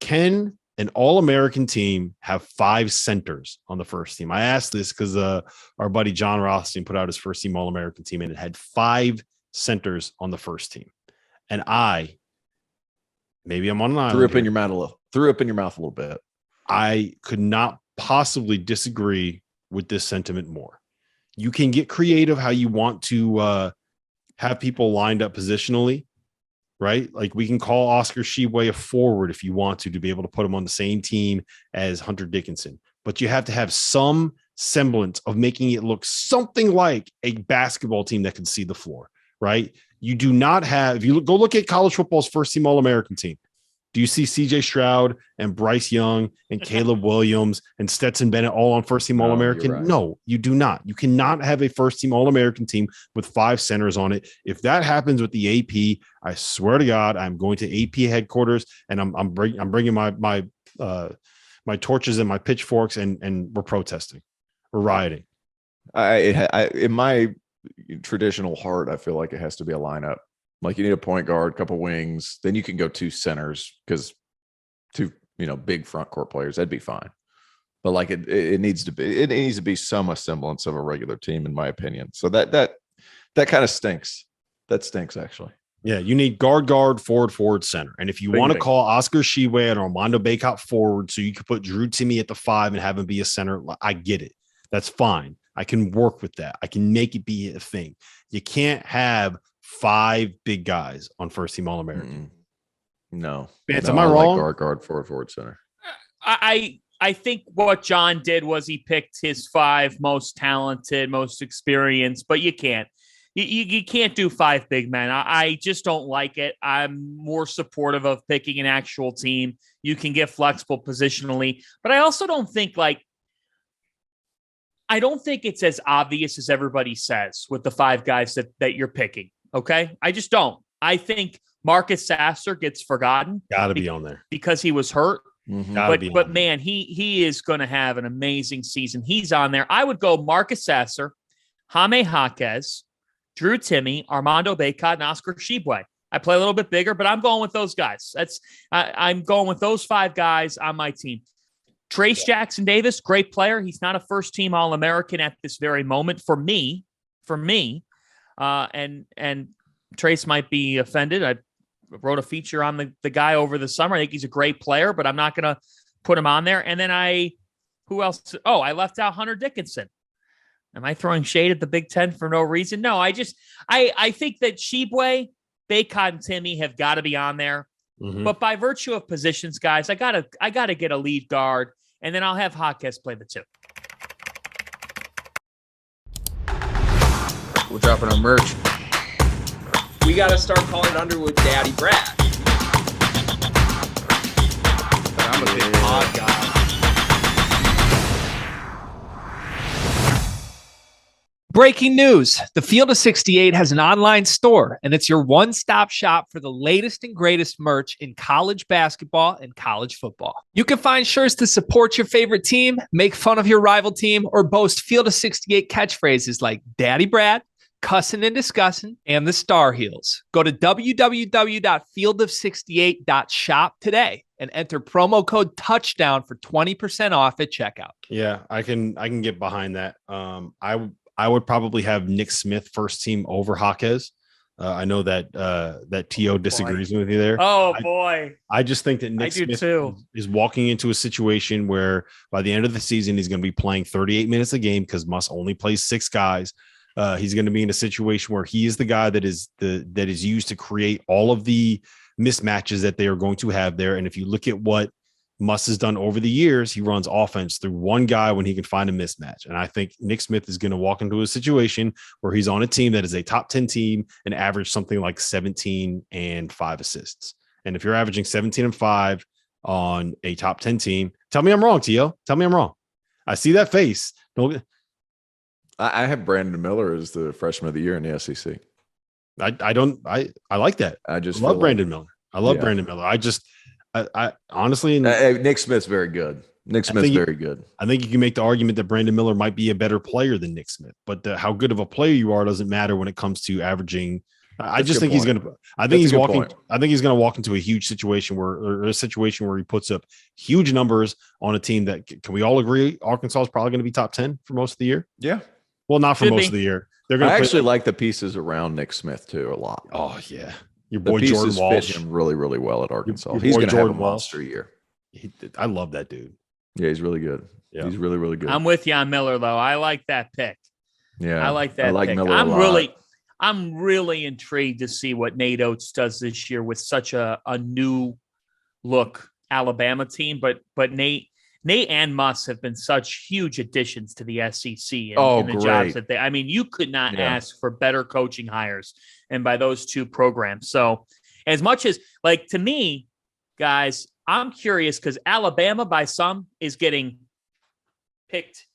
can an All-American team have 5 centers on the first team? I asked this because our buddy John Rothstein put out his first team All-American team, and it had 5 centers on the first team. And maybe I'm on an island. Threw up in your mouth a little bit. I could not possibly disagree with this sentiment more. You can get creative how you want to have people lined up positionally, right? Like we can call Oscar Tshiebwe a forward if you want to be able to put him on the same team as Hunter Dickinson. But you have to have some semblance of making it look something like a basketball team that can see the floor, right? You do not have, if you go look at college football's first team All-American team, do you see CJ Stroud and Bryce Young and Caleb Williams and Stetson Bennett all on first team All-American? Right. No, you do not. You cannot have a first team All-American team with 5 centers on it. If that happens with the AP, I swear to God, I'm going to AP headquarters and I'm bringing my torches and my pitchforks and we're protesting. We're rioting. In my traditional heart, I feel like it has to be a lineup. Like you need a point guard, a couple wings, then you can go 2 centers because 2, big front court players, that'd be fine. But like it needs to be some semblance of a regular team, in my opinion. So that kind of stinks. That stinks actually. Yeah, you need guard, forward, center. And if you want to call Oscar Tshiebwe and Armando Bacot forward so you could put Drew Timme at the 5 and have him be a center, I get it. That's fine. I can work with that. I can make it be a thing. You can't have 5 big guys on first team All-American. No. Am I wrong? Like guard, forward, center. I think what John did was he picked his 5 most talented, most experienced, but you can't. You can't do 5 big men. I just don't like it. I'm more supportive of picking an actual team. You can get flexible positionally, but I also don't think it's as obvious as everybody says with the 5 guys that you're picking. Okay. I just don't. I think Marcus Sasser gets forgotten. Got to be on there because he was hurt. Mm-hmm. But man, he is going to have an amazing season. He's on there. I would go Marcus Sasser, Jaime Jaquez, Drew Timme, Armando Bacot, and Oscar Tshiebwe. I play a little bit bigger, but I'm going with those guys. I'm going with those 5 guys on my team. Trace Jackson Davis, great player. He's not a first team All-American at this very moment for me. And Trace might be offended. I wrote a feature on the guy over the summer. I think he's a great player, but I'm not going to put him on there. And then who else? Oh, I left out Hunter Dickinson. Am I throwing shade at the Big Ten for no reason? No, I think that Tshiebwe, Bacot, and Timme have got to be on there. Mm-hmm. But by virtue of positions, guys, I gotta get a lead guard, and then I'll have Jaquez play the 2. We're dropping our merch. We got to start calling Underwood Daddy Brad. But I'm a big pod guy. Breaking news. The Field of 68 has an online store, and it's your one-stop shop for the latest and greatest merch in college basketball and college football. You can find shirts to support your favorite team, make fun of your rival team, or boast Field of 68 catchphrases like Daddy Brad, Cussin' and Discussin', and the Star Heels. Go to www.fieldof68.shop today and enter promo code touchdown for 20% off at checkout. Yeah, I can get behind that. I would probably have Nick Smith first team over Jaquez. I know that T.O. disagrees with you there. Oh, boy. I just think that Nick Smith is walking into a situation where by the end of the season, he's going to be playing 38 minutes a game because Muss only plays 6 guys. He's going to be in a situation where he is the guy that is used to create all of the mismatches that they are going to have there. And if you look at what Muss has done over the years, he runs offense through one guy when he can find a mismatch. And I think Nick Smith is going to walk into a situation where he's on a team that is a top 10 team and average something like 17 and 5 assists. And if you're averaging 17 and 5 on a top 10 team, tell me I'm wrong, T.O. Tell me I'm wrong. I see that face. I have Brandon Miller as the freshman of the year in the SEC. I like that. I just love Brandon Miller. I love Brandon Miller. I honestly, Nick Smith's very good. Nick Smith's very good. I think you can make the argument that Brandon Miller might be a better player than Nick Smith, but how good of a player you are doesn't matter when it comes to averaging I That's just a think good he's point. going to. I That's think a he's good walking. point. I think he's going to walk into a huge situation or a situation where he puts up huge numbers on a team that can we all agree Arkansas is probably going to be top 10 for most of the year. Yeah. Well, not for Should most be. of the year. They're going I to actually like the pieces around Nick Smith too a lot. Oh yeah, your The boy Jordan pieces fit Walsh. him really, really well at Arkansas. your He's boy going to have a Jordan Walsh. monster year. I love that dude. Yeah, he's really good. Yeah. He's really, really good. I'm with you on Miller, though. I like that pick. Yeah, I like that I like pick. Miller a lot. I'm really intrigued to see what Nate Oates does this year with such a new look Alabama team. But Nate and Muss have been such huge additions to the SEC and the jobs that I mean, you could not ask for better coaching hires and by those two programs. So as much as like to me, guys, I'm curious because Alabama by some is getting picked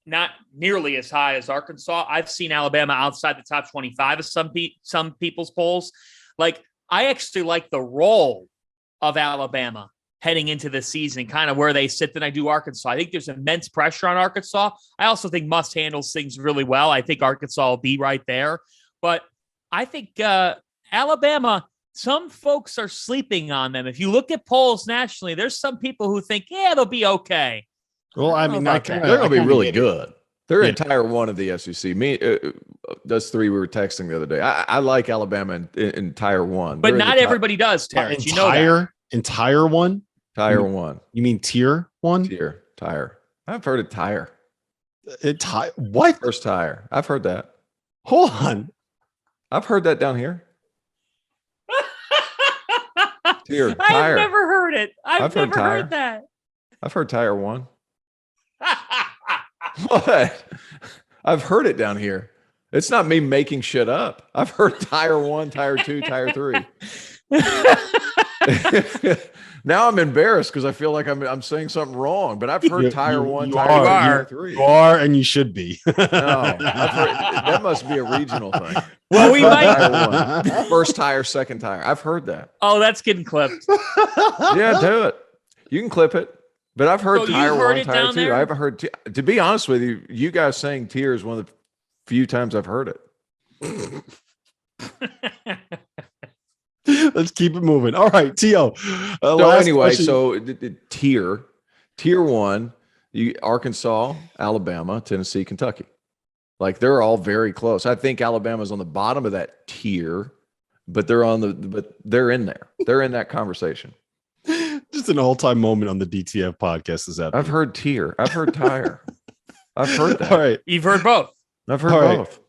not nearly as high as Arkansas. I've seen Alabama outside the top 25 of some people's polls. Like, I actually like the role of Alabama heading into the season, kind of where they sit than I do Arkansas. I think there's immense pressure on Arkansas. I also think Muss handles things really well. I think Arkansas will be right there. But I think Alabama, some folks are sleeping on them. If you look at polls nationally, there's some people who think, yeah, they'll be okay. Well, I mean, they're going to be really good. They're in Tier 1 of the SEC. Us three, we were texting the other day. I like Alabama in Tier 1. But not everybody does, Terrence. You know that. In Tier 1? Tier 1. You mean Tier 1? Tire. I've heard of Tire. What? First Tire. I've heard that. Hold on. I've heard that down here. Tire. I've never heard it. I've never heard heard that. I've heard Tier 1. What? I've heard it down here. It's not me making shit up. I've heard Tier 1, Tier 2, Tier 3. Now I'm embarrassed because I feel like I'm saying something wrong, but I've heard Tier 1, Tier 2, Tier 3. You are, and you should be. No, I've heard, that must be a regional thing. Well, we might. Tier 1. First tire, second tire. I've heard that. Oh, that's getting clipped. Yeah, do it. You can clip it. But I've heard Tier 1, Tier 2. There? I haven't heard, to be honest with you, you guys saying tier is one of the few times I've heard it. Let's keep it moving. All right, T.O. So anyway, the tier 1, Arkansas, Alabama, Tennessee, Kentucky. Like they're all very close. I think Alabama's on the bottom of that tier, but they're in there. They're in that conversation. Just an all-time moment on the DTF podcast is that I've heard tier. I've heard tire. I've heard that. All right. You've heard both. I've heard both.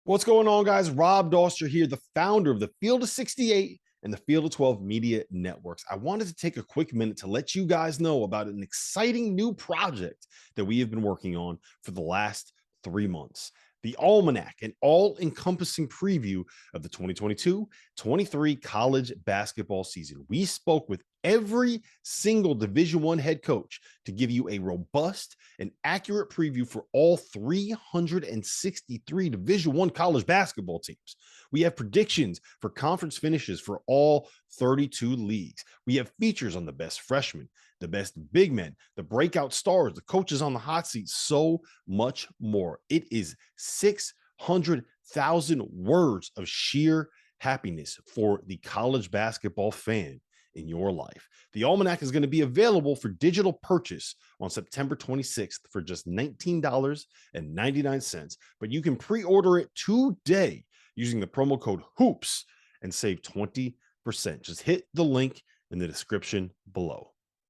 What's going on, guys? Rob Doster here, the founder of the Field of 68 and the Field of 12 Media Networks. I wanted to take a quick minute to let you guys know about an exciting new project that we have been working on for the last 3 months. The Almanac, an all-encompassing preview of the 2022-23 college basketball season. We spoke with every single Division I head coach to give you a robust and accurate preview for all 363 Division I college basketball teams. We have predictions for conference finishes for all 32 leagues. We have features on the best freshmen, the best big men, the breakout stars, the coaches on the hot seat, so much more. It is 600,000 words of sheer happiness for the college basketball fan in your life. The Almanac is going to be available for digital purchase on September 26th for just $19.99, but you can pre-order it today using the promo code HOOPS and save 20%. Just hit the link in the description below.